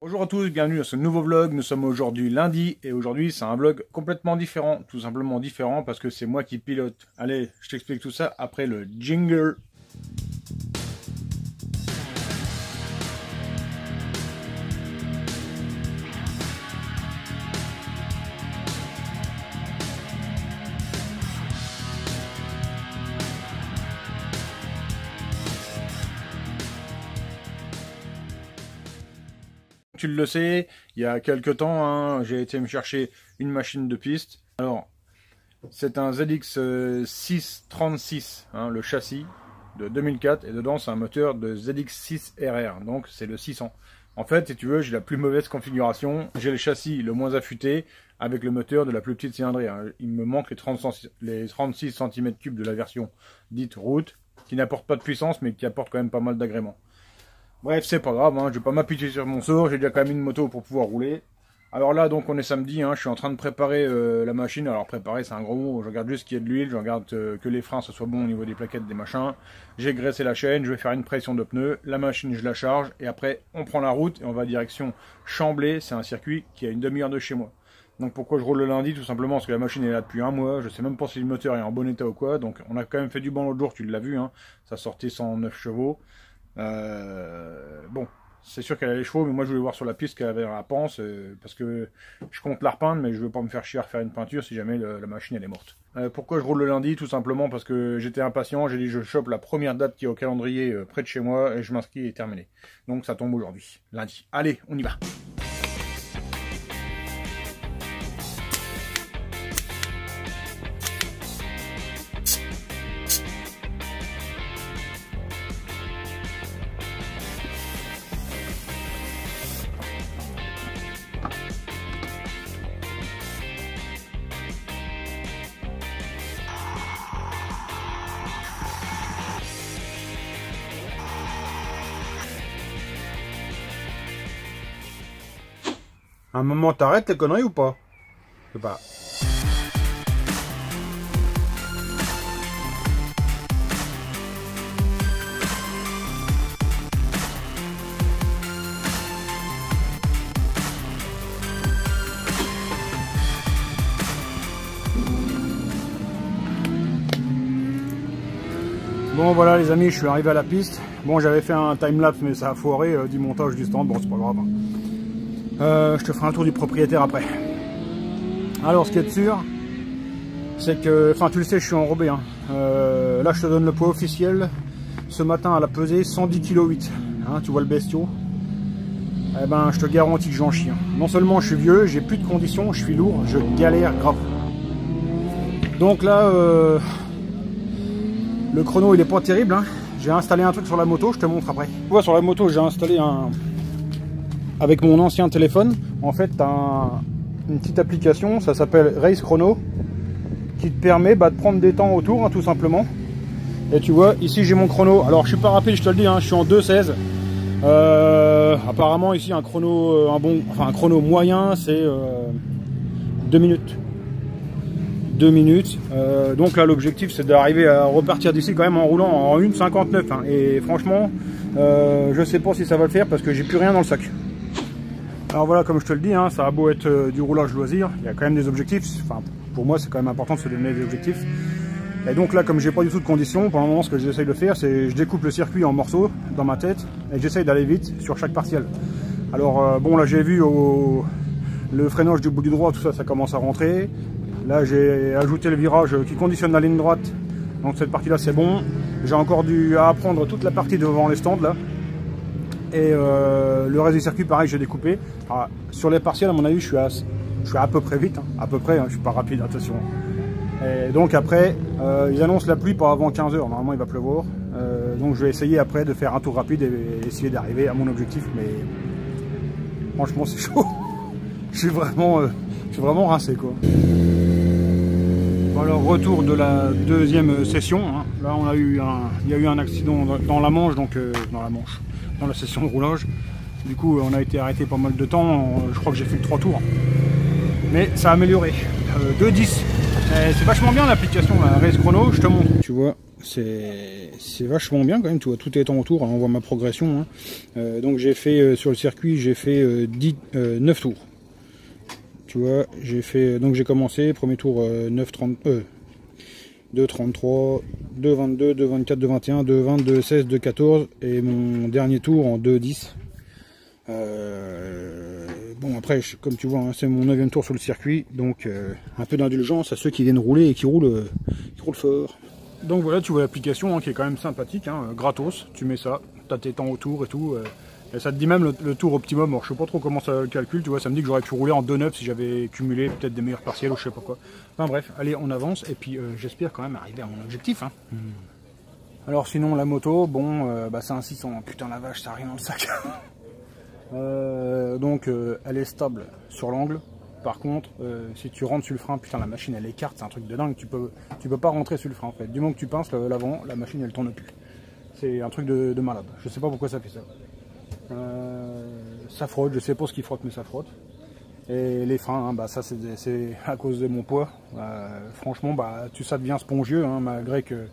Bonjour à tous, bienvenue dans ce nouveau vlog. Nous sommes aujourd'hui lundi et aujourd'hui c'est un vlog complètement différent. Tout simplement différent parce que c'est moi qui pilote. Allez, je t'explique tout ça après le jingle. Tu le sais, il y a quelques temps, j'ai été me chercher une machine de piste. Alors, c'est un ZX 636, le châssis de 2004, et dedans c'est un moteur de ZX 6RR, donc c'est le 600. En fait, si tu veux, j'ai la plus mauvaise configuration, j'ai le châssis le moins affûté, avec le moteur de la plus petite cylindrée. Il me manque les 36 cm3 de la version dite route, qui n'apporte pas de puissance, mais qui apporte quand même pas mal d'agréments. Bref, c'est pas grave, je vais pas m'appuyer sur mon sort, j'ai déjà quand même une moto pour pouvoir rouler. Alors là, donc on est samedi, je suis en train de préparer la machine. Alors préparer, c'est un gros mot, je regarde juste qu'il y ait de l'huile, je regarde que les freins, ça soit bon au niveau des plaquettes, des machins. J'ai graissé la chaîne, je vais faire une pression de pneus, la machine, je la charge, et après, on prend la route et on va direction Chamblay, c'est un circuit qui est à une demi-heure de chez moi. Donc pourquoi je roule le lundi? Tout simplement parce que la machine est là depuis un mois, je sais même pas si le moteur est en bon état ou quoi, donc on a quand même fait du bon l'autre jour, tu l'as vu, ça sortait 109 chevaux. Bon, c'est sûr qu'elle a les chevaux, mais moi je voulais voir sur la piste qu'elle avait la panse, parce que je compte la repeindre, mais je veux pas me faire chier à refaire une peinture si jamais la machine elle est morte. Pourquoi je roule le lundi? Tout simplement parce que j'étais impatient, j'ai dit je chope la première date qui est au calendrier près de chez moi, et je m'inscris et terminé. Donc ça tombe aujourd'hui, lundi. Allez, on y va! À un moment, t'arrêtes les conneries ou pas? Je sais pas. Bon voilà les amis, je suis arrivé à la piste. Bon, j'avais fait un timelapse mais ça a foiré du montage du stand, bon c'est pas grave. Je te ferai un tour du propriétaire après. Alors ce qui est sûr, c'est que, enfin tu le sais, je suis enrobé. Là je te donne le poids officiel. Ce matin elle a pesé 110,8 kg. Tu vois le bestiau. Eh ben je te garantis que j'en chie. Non seulement je suis vieux, j'ai plus de conditions, je suis lourd, je galère grave. Donc là, le chrono il est pas terrible. J'ai installé un truc sur la moto, je te montre après. Tu vois, sur la moto j'ai installé avec mon ancien téléphone, en fait, tu as une petite application, ça s'appelle Race Chrono, qui te permet de prendre des temps autour, tout simplement. Et tu vois, ici j'ai mon chrono. Alors je suis pas rapide, je te le dis, je suis en 2,16. Apparemment ici un chrono, un chrono moyen, c'est 2 minutes. 2 minutes. Donc là l'objectif c'est d'arriver à repartir d'ici quand même en roulant en 1,59. Et franchement, je sais pas si ça va le faire parce que j'ai plus rien dans le sac. Alors voilà, comme je te le dis, ça a beau être du roulage loisir, il y a quand même des objectifs. Enfin, pour moi, c'est quand même important de se donner des objectifs. Et donc là, comme j'ai pas du tout de conditions, pour le moment, ce que j'essaye de faire, c'est je découpe le circuit en morceaux dans ma tête et j'essaye d'aller vite sur chaque partiel. Alors bon, là j'ai vu le freinage du bout du droit, tout ça, ça commence à rentrer. Là, j'ai ajouté le virage qui conditionne la ligne droite. Donc cette partie-là, c'est bon. J'ai encore dû apprendre toute la partie devant les stands là. Et le reste du circuit, pareil, j'ai découpé. Alors, sur les partiels, à mon avis, je suis à peu près vite, à peu près, je suis pas rapide, attention. Et donc après, ils annoncent la pluie pas avant 15 h, normalement il va pleuvoir. Donc je vais essayer après de faire un tour rapide et essayer d'arriver à mon objectif, mais franchement c'est chaud. je suis vraiment rincé quoi. Bon, alors retour de la deuxième session, Là il y a eu un accident dans la Manche, donc dans la session de roulage. Du coup on a été arrêté pas mal de temps, je crois que j'ai fait 3 tours. Mais ça a amélioré. 2,10. C'est vachement bien l'application, la Race Chrono, je te montre. Tu vois, c'est vachement bien quand même, tu vois, tout est en tour, hein, on voit ma progression. Hein. Donc j'ai fait sur le circuit, j'ai fait 9 tours. Tu vois, donc j'ai commencé, premier tour 2,33, 2,22, 2,24, 2,21, 2,20, 2,16, 2,14 et mon dernier tour en 2,10. Bon après, comme tu vois, hein, c'est mon 9e tour sur le circuit, donc un peu d'indulgence à ceux qui viennent rouler et qui roulent fort. Donc voilà, tu vois l'application hein, qui est quand même sympathique, hein, gratos, tu mets ça, tu as tes temps autour et tout, et ça te dit même le tour optimum. Alors je sais pas trop comment ça le calcule, tu vois, ça me dit que j'aurais pu rouler en 2,9 si j'avais cumulé peut-être des meilleurs partiels ou je sais pas quoi. Enfin bref, allez on avance et puis j'espère quand même arriver à mon objectif. Hein. Alors sinon la moto, bon, c'est un 600, putain la vache, ça a rien dans le sac. Donc elle est stable sur l'angle. Par contre, si tu rentres sur le frein, putain la machine elle écarte, c'est un truc de dingue, tu peux pas rentrer sur le frein en fait. Du moment que tu pinces l'avant, la machine elle tourne plus. C'est un truc de malade, je sais pas pourquoi ça fait ça. Ça frotte, je sais pas ce qu'il frotte mais ça frotte. Et les freins, hein, ça c'est à cause de mon poids. Franchement, ça devient spongieux, hein, malgré que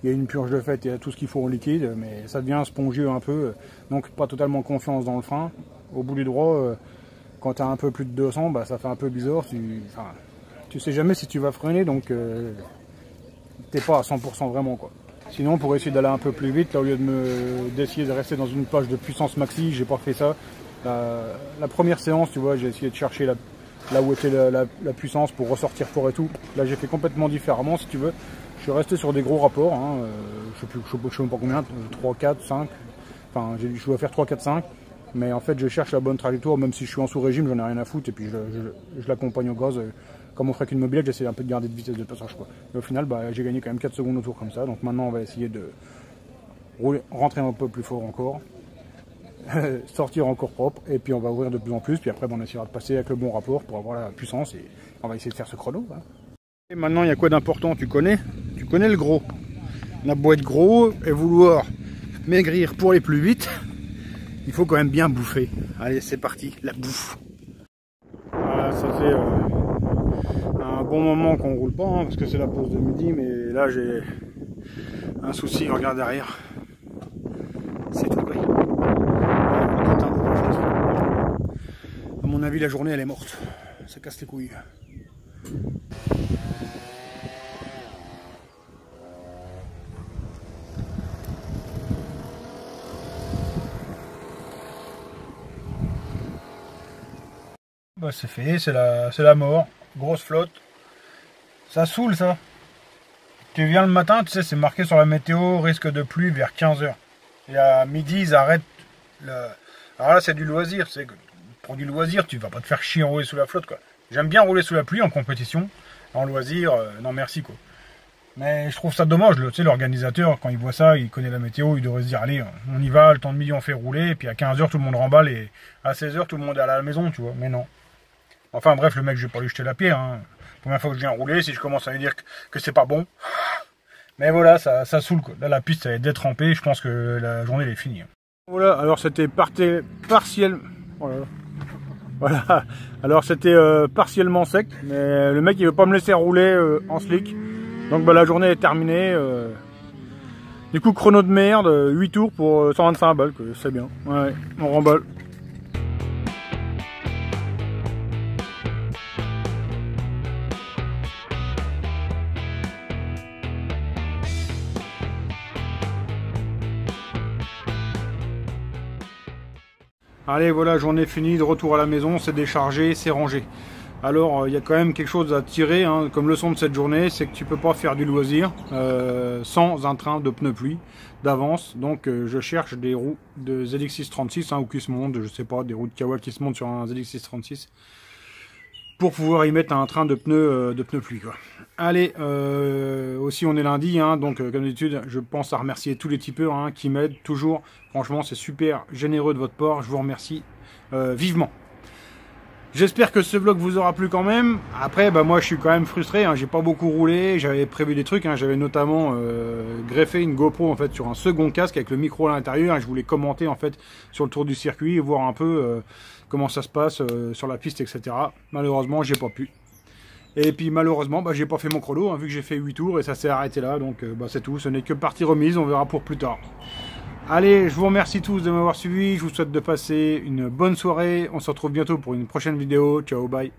il y a une purge de fait, il y a tout ce qu'il faut en liquide, mais ça devient spongieux un peu, donc pas totalement confiance dans le frein. Au bout du droit, quand tu as un peu plus de 200, ça fait un peu bizarre, tu sais jamais si tu vas freiner, donc t'es pas à 100% vraiment quoi. Sinon pour essayer d'aller un peu plus vite, là, au lieu d'essayer de rester dans une plage de puissance maxi, j'ai pas fait ça. La première séance, tu vois, j'ai essayé de chercher là où était la puissance pour ressortir fort et tout. Là j'ai fait complètement différemment si tu veux. Je suis resté sur des gros rapports, hein, je sais même pas combien, 3, 4, 5, enfin je dois faire 3, 4, 5, mais en fait je cherche la bonne trajectoire, même si je suis en sous-régime, j'en ai rien à foutre, et puis je l'accompagne au gaz, comme on ferait qu'une mobilette, j'essaie un peu de garder de vitesse de passage quoi. Et au final j'ai gagné quand même 4 secondes au tour comme ça, donc maintenant on va essayer de rentrer un peu plus fort encore, sortir encore propre, et puis on va ouvrir de plus en plus, puis après on essaiera de passer avec le bon rapport pour avoir la puissance, et on va essayer de faire ce chrono. Hein. Et maintenant il y a quoi d'important, tu connais le gros. On a beau être gros et vouloir maigrir pour aller plus vite, il faut quand même bien bouffer. Allez c'est parti, la bouffe. Voilà, ça fait un bon moment qu'on roule pas, hein, parce que c'est la pause de midi, mais là j'ai un souci, regarde derrière. C'est tout quoi. À mon avis la journée elle est morte. Ça casse les couilles. C'est fait, c'est la mort, grosse flotte. Ça saoule ça. Tu viens le matin, tu sais, c'est marqué sur la météo, risque de pluie vers 15 h. Et à midi, ils arrêtent. Alors là, c'est du loisir. Pour du loisir, tu vas pas te faire chier en rouler sous la flotte quoi. J'aime bien rouler sous la pluie en compétition. En loisir, non merci quoi. Mais je trouve ça dommage, tu sais, l'organisateur, quand il voit ça, il connaît la météo, il devrait se dire, allez, on y va, le temps de midi on fait rouler, et puis à 15 h tout le monde remballe, et à 16 h tout le monde est à la maison, tu vois, mais non. Enfin bref, le mec, je vais pas lui jeter la pierre, hein. Première fois que je viens rouler, si je commence à lui dire que c'est pas bon. Mais voilà, ça saoule quoi. Là, la piste, ça va être détrempée, je pense que la journée, elle est finie. Voilà, alors c'était partiel... Voilà, alors c'était partiellement sec, mais le mec, il veut pas me laisser rouler en slick. Donc la journée est terminée. Du coup, chrono de merde, 8 tours pour 125 balles, c'est bien. Ouais, on remballe. Allez, voilà, journée finie, de retour à la maison, c'est déchargé, c'est rangé. Alors, il y a quand même quelque chose à tirer, hein, comme leçon de cette journée, c'est que tu peux pas faire du loisir sans un train de pneus pluie d'avance. Donc, je cherche des roues de ZX636 hein, ou qui se montent, je sais pas, des roues de Kawa qui se montent sur un ZX636 pour pouvoir y mettre un train de pneus pluie, quoi. Allez, aussi on est lundi, hein, donc comme d'habitude, je pense à remercier tous les tipeurs hein, qui m'aident toujours. Franchement, c'est super généreux de votre part, je vous remercie vivement. J'espère que ce vlog vous aura plu quand même. Après, moi je suis quand même frustré, hein, j'ai pas beaucoup roulé, j'avais prévu des trucs, hein, j'avais notamment greffé une GoPro en fait sur un second casque avec le micro à l'intérieur. Je voulais commenter en fait sur le tour du circuit et voir un peu comment ça se passe sur la piste, etc. Malheureusement, j'ai pas pu. Et puis malheureusement, bah, j'ai pas fait mon chrono, hein, vu que j'ai fait 8 tours et ça s'est arrêté là. Donc bah, c'est tout, ce n'est que partie remise, on verra pour plus tard. Allez, je vous remercie tous de m'avoir suivi, je vous souhaite de passer une bonne soirée. On se retrouve bientôt pour une prochaine vidéo. Ciao, bye.